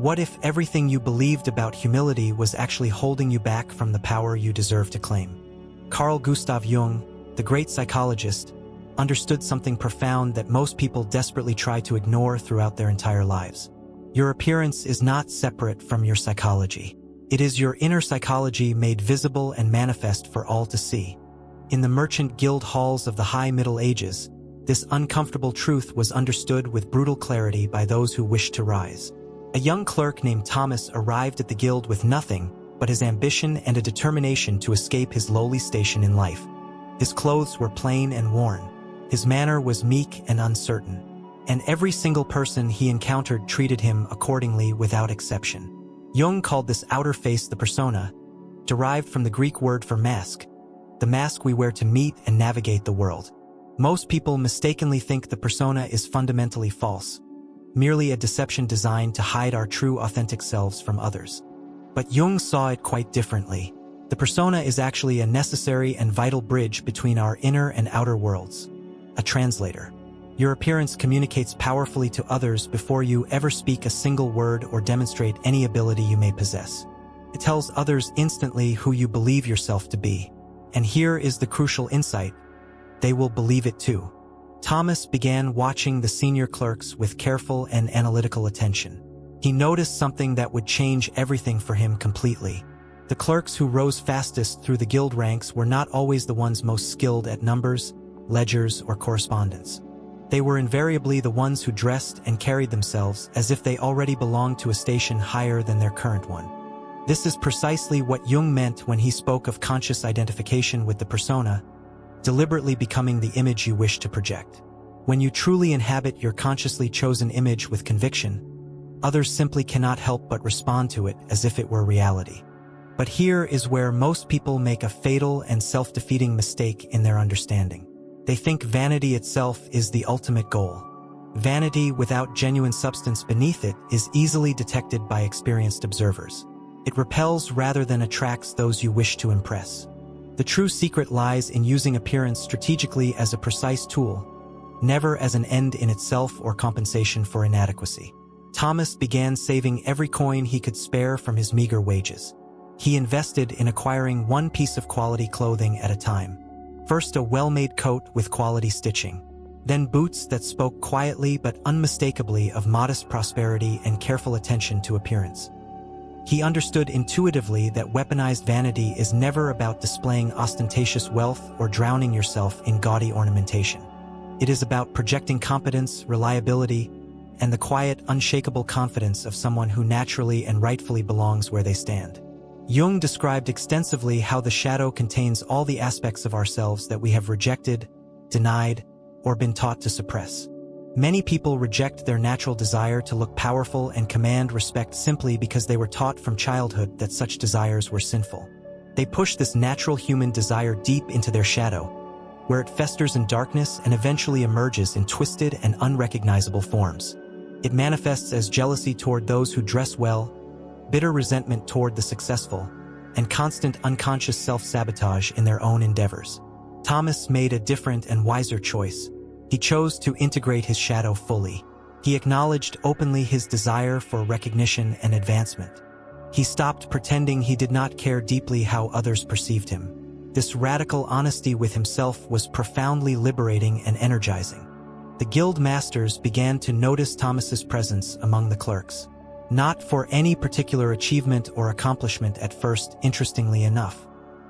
What if everything you believed about humility was actually holding you back from the power you deserve to claim? Carl Gustav Jung, the great psychologist, understood something profound that most people desperately try to ignore throughout their entire lives. Your appearance is not separate from your psychology. It is your inner psychology made visible and manifest for all to see. In the merchant guild halls of the High Middle Ages, this uncomfortable truth was understood with brutal clarity by those who wished to rise. A young clerk named Thomas arrived at the guild with nothing but his ambition and a determination to escape his lowly station in life. His clothes were plain and worn. His manner was meek and uncertain. And every single person he encountered treated him accordingly without exception. Jung called this outer face the persona, derived from the Greek word for mask, the mask we wear to meet and navigate the world. Most people mistakenly think the persona is fundamentally false, merely a deception designed to hide our true authentic selves from others. But Jung saw it quite differently. The persona is actually a necessary and vital bridge between our inner and outer worlds, a translator. Your appearance communicates powerfully to others before you ever speak a single word or demonstrate any ability you may possess. It tells others instantly who you believe yourself to be. And here is the crucial insight: they will believe it too. Thomas began watching the senior clerks with careful and analytical attention. He noticed something that would change everything for him completely. The clerks who rose fastest through the guild ranks were not always the ones most skilled at numbers, ledgers, or correspondence. They were invariably the ones who dressed and carried themselves as if they already belonged to a station higher than their current one. This is precisely what Jung meant when he spoke of conscious identification with the persona, deliberately becoming the image you wish to project. When you truly inhabit your consciously chosen image with conviction, others simply cannot help but respond to it as if it were reality. But here is where most people make a fatal and self-defeating mistake in their understanding. They think vanity itself is the ultimate goal. Vanity without genuine substance beneath it is easily detected by experienced observers. It repels rather than attracts those you wish to impress. The true secret lies in using appearance strategically as a precise tool, never as an end in itself or compensation for inadequacy. Thomas began saving every coin he could spare from his meager wages. He invested in acquiring one piece of quality clothing at a time. First a well-made coat with quality stitching, then boots that spoke quietly but unmistakably of modest prosperity and careful attention to appearance. He understood intuitively that weaponized vanity is never about displaying ostentatious wealth or drowning yourself in gaudy ornamentation. It is about projecting competence, reliability, and the quiet, unshakable confidence of someone who naturally and rightfully belongs where they stand. Jung described extensively how the shadow contains all the aspects of ourselves that we have rejected, denied, or been taught to suppress. Many people reject their natural desire to look powerful and command respect simply because they were taught from childhood that such desires were sinful. They push this natural human desire deep into their shadow, where it festers in darkness and eventually emerges in twisted and unrecognizable forms. It manifests as jealousy toward those who dress well, bitter resentment toward the successful, and constant unconscious self-sabotage in their own endeavors. Thomas made a different and wiser choice. He chose to integrate his shadow fully. He acknowledged openly his desire for recognition and advancement. He stopped pretending he did not care deeply how others perceived him. This radical honesty with himself was profoundly liberating and energizing. The guild masters began to notice Thomas's presence among the clerks. Not for any particular achievement or accomplishment at first, interestingly enough,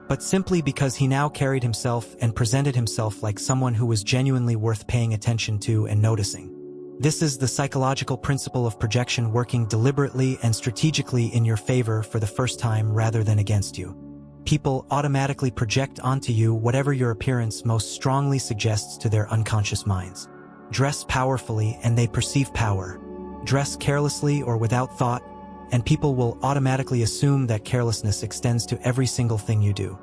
but simply because he now carried himself and presented himself like someone who was genuinely worth paying attention to and noticing. This is the psychological principle of projection working deliberately and strategically in your favor for the first time rather than against you. People automatically project onto you whatever your appearance most strongly suggests to their unconscious minds. Dress powerfully and they perceive power. Dress carelessly or without thought, and people will automatically assume that carelessness extends to every single thing you do.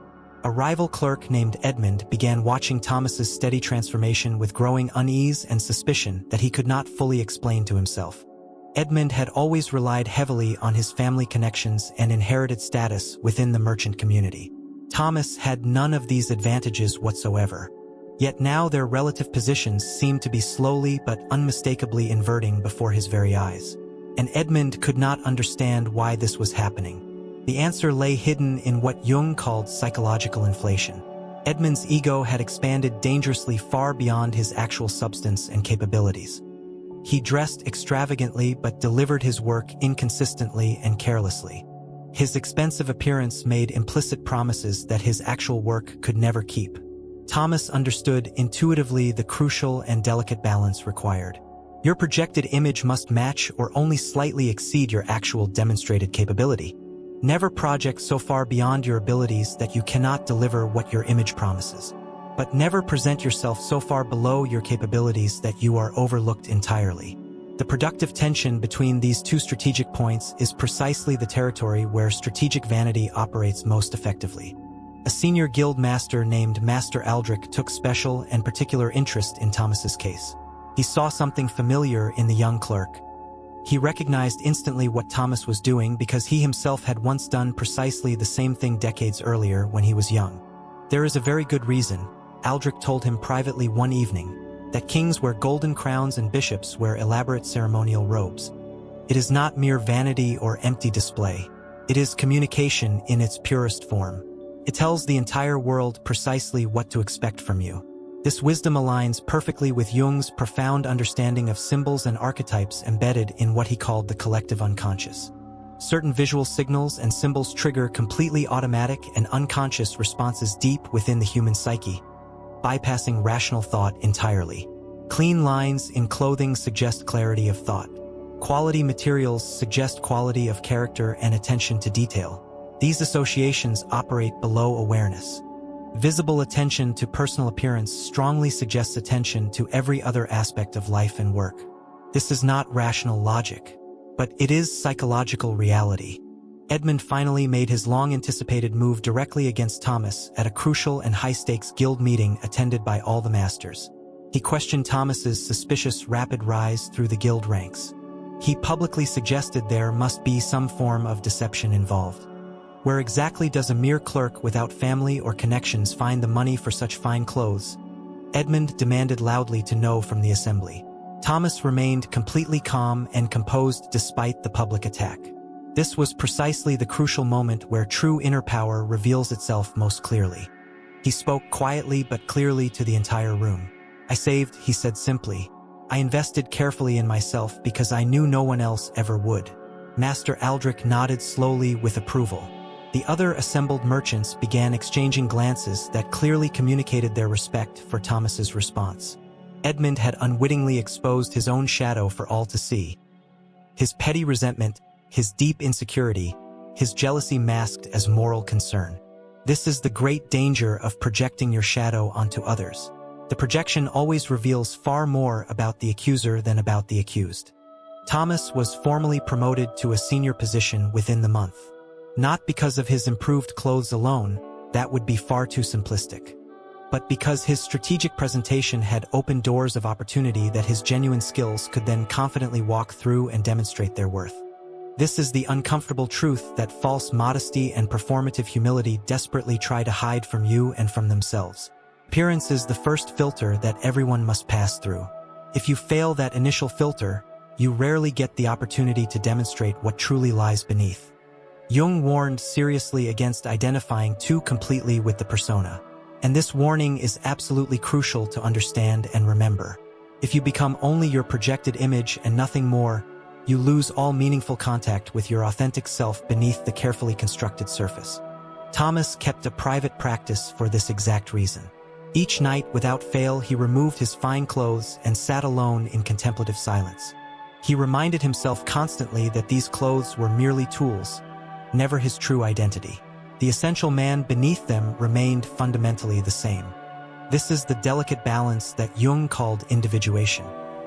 A rival clerk named Edmund began watching Thomas's steady transformation with growing unease and suspicion that he could not fully explain to himself. Edmund had always relied heavily on his family connections and inherited status within the merchant community. Thomas had none of these advantages whatsoever. Yet now their relative positions seemed to be slowly but unmistakably inverting before his very eyes. and Edmund could not understand why this was happening. The answer lay hidden in what Jung called psychological inflation. Edmund's ego had expanded dangerously far beyond his actual substance and capabilities. He dressed extravagantly but delivered his work inconsistently and carelessly. His expensive appearance made implicit promises that his actual work could never keep. Thomas understood intuitively the crucial and delicate balance required. Your projected image must match or only slightly exceed your actual demonstrated capability. Never project so far beyond your abilities that you cannot deliver what your image promises. But never present yourself so far below your capabilities that you are overlooked entirely. The productive tension between these two strategic points is precisely the territory where strategic vanity operates most effectively. A senior guild master named Master Aldrich took special and particular interest in Thomas's case. He saw something familiar in the young clerk. He recognized instantly what Thomas was doing because he himself had once done precisely the same thing decades earlier when he was young. There is a very good reason, Aldrich told him privately one evening, that kings wear golden crowns and bishops wear elaborate ceremonial robes. It is not mere vanity or empty display. It is communication in its purest form. It tells the entire world precisely what to expect from you. This wisdom aligns perfectly with Jung's profound understanding of symbols and archetypes embedded in what he called the collective unconscious. Certain visual signals and symbols trigger completely automatic and unconscious responses deep within the human psyche, bypassing rational thought entirely. Clean lines in clothing suggest clarity of thought. Quality materials suggest quality of character and attention to detail. These associations operate below awareness. Visible attention to personal appearance strongly suggests attention to every other aspect of life and work. This is not rational logic, but it is psychological reality. Edmund finally made his long-anticipated move directly against Thomas at a crucial and high-stakes guild meeting attended by all the masters. He questioned Thomas's suspicious rapid rise through the guild ranks. He publicly suggested there must be some form of deception involved. Where exactly does a mere clerk without family or connections find the money for such fine clothes? Edmund demanded loudly to know from the assembly. Thomas remained completely calm and composed despite the public attack. This was precisely the crucial moment where true inner power reveals itself most clearly. He spoke quietly but clearly to the entire room. "I saved," he said simply. "I invested carefully in myself because I knew no one else ever would." Master Aldrich nodded slowly with approval. The other assembled merchants began exchanging glances that clearly communicated their respect for Thomas's response. Edmund had unwittingly exposed his own shadow for all to see. His petty resentment, his deep insecurity, his jealousy masked as moral concern. This is the great danger of projecting your shadow onto others. The projection always reveals far more about the accuser than about the accused. Thomas was formally promoted to a senior position within the month. Not because of his improved clothes alone, that would be far too simplistic, but because his strategic presentation had opened doors of opportunity that his genuine skills could then confidently walk through and demonstrate their worth. This is the uncomfortable truth that false modesty and performative humility desperately try to hide from you and from themselves. Appearance is the first filter that everyone must pass through. If you fail that initial filter, you rarely get the opportunity to demonstrate what truly lies beneath. Jung warned seriously against identifying too completely with the persona. And this warning is absolutely crucial to understand and remember. If you become only your projected image and nothing more, you lose all meaningful contact with your authentic self beneath the carefully constructed surface. Thomas kept a private practice for this exact reason. Each night, without fail, he removed his fine clothes and sat alone in contemplative silence. He reminded himself constantly that these clothes were merely tools, never his true identity. The essential man beneath them remained fundamentally the same. This is the delicate balance that Jung called individuation,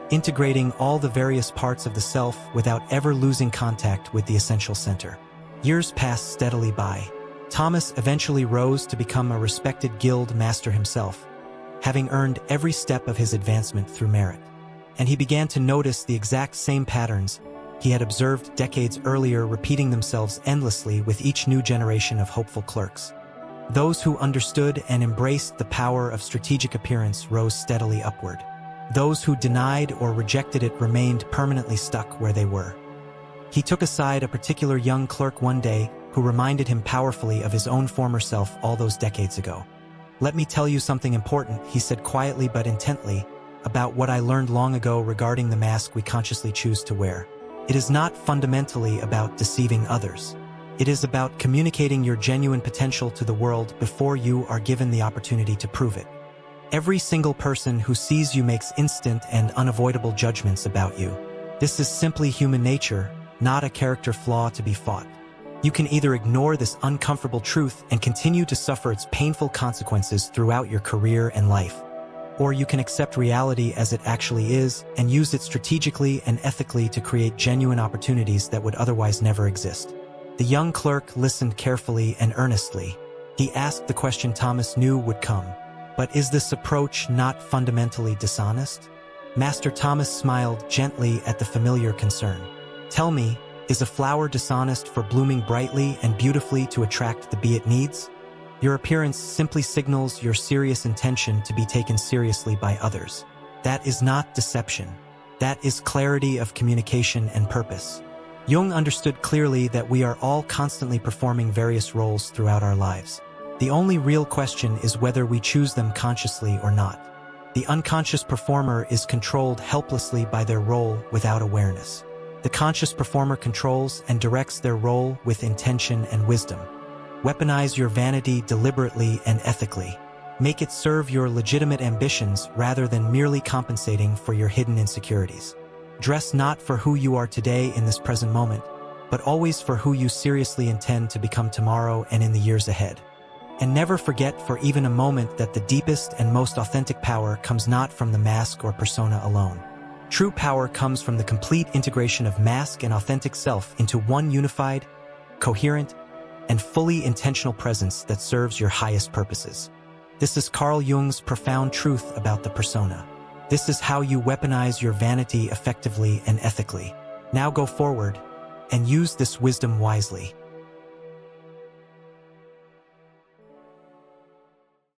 integrating all the various parts of the self without ever losing contact with the essential center. Years passed steadily by. Thomas eventually rose to become a respected guild master himself, having earned every step of his advancement through merit. And he began to notice the exact same patterns he had observed decades earlier repeating themselves endlessly with each new generation of hopeful clerks. Those who understood and embraced the power of strategic appearance rose steadily upward. Those who denied or rejected it remained permanently stuck where they were. He took aside a particular young clerk one day who reminded him powerfully of his own former self all those decades ago. "Let me tell you something important," he said quietly but intently, "about what I learned long ago regarding the mask we consciously choose to wear. It is not fundamentally about deceiving others. It is about communicating your genuine potential to the world before you are given the opportunity to prove it. Every single person who sees you makes instant and unavoidable judgments about you. This is simply human nature, not a character flaw to be fought. You can either ignore this uncomfortable truth and continue to suffer its painful consequences throughout your career and life, or you can accept reality as it actually is and use it strategically and ethically to create genuine opportunities that would otherwise never exist." The young clerk listened carefully and earnestly. He asked the question Thomas knew would come. "But is this approach not fundamentally dishonest?" Master Thomas smiled gently at the familiar concern. "Tell me, is a flower dishonest for blooming brightly and beautifully to attract the bee it needs? Your appearance simply signals your serious intention to be taken seriously by others. That is not deception. That is clarity of communication and purpose." Jung understood clearly that we are all constantly performing various roles throughout our lives. The only real question is whether we choose them consciously or not. The unconscious performer is controlled helplessly by their role without awareness. The conscious performer controls and directs their role with intention and wisdom. Weaponize your vanity deliberately and ethically. Make it serve your legitimate ambitions rather than merely compensating for your hidden insecurities. Dress not for who you are today in this present moment, but always for who you seriously intend to become tomorrow and in the years ahead. And never forget for even a moment that the deepest and most authentic power comes not from the mask or persona alone. True power comes from the complete integration of mask and authentic self into one unified, coherent, and fully intentional presence that serves your highest purposes. This is Carl Jung's profound truth about the persona. This is how you weaponize your vanity effectively and ethically. Now go forward and use this wisdom wisely.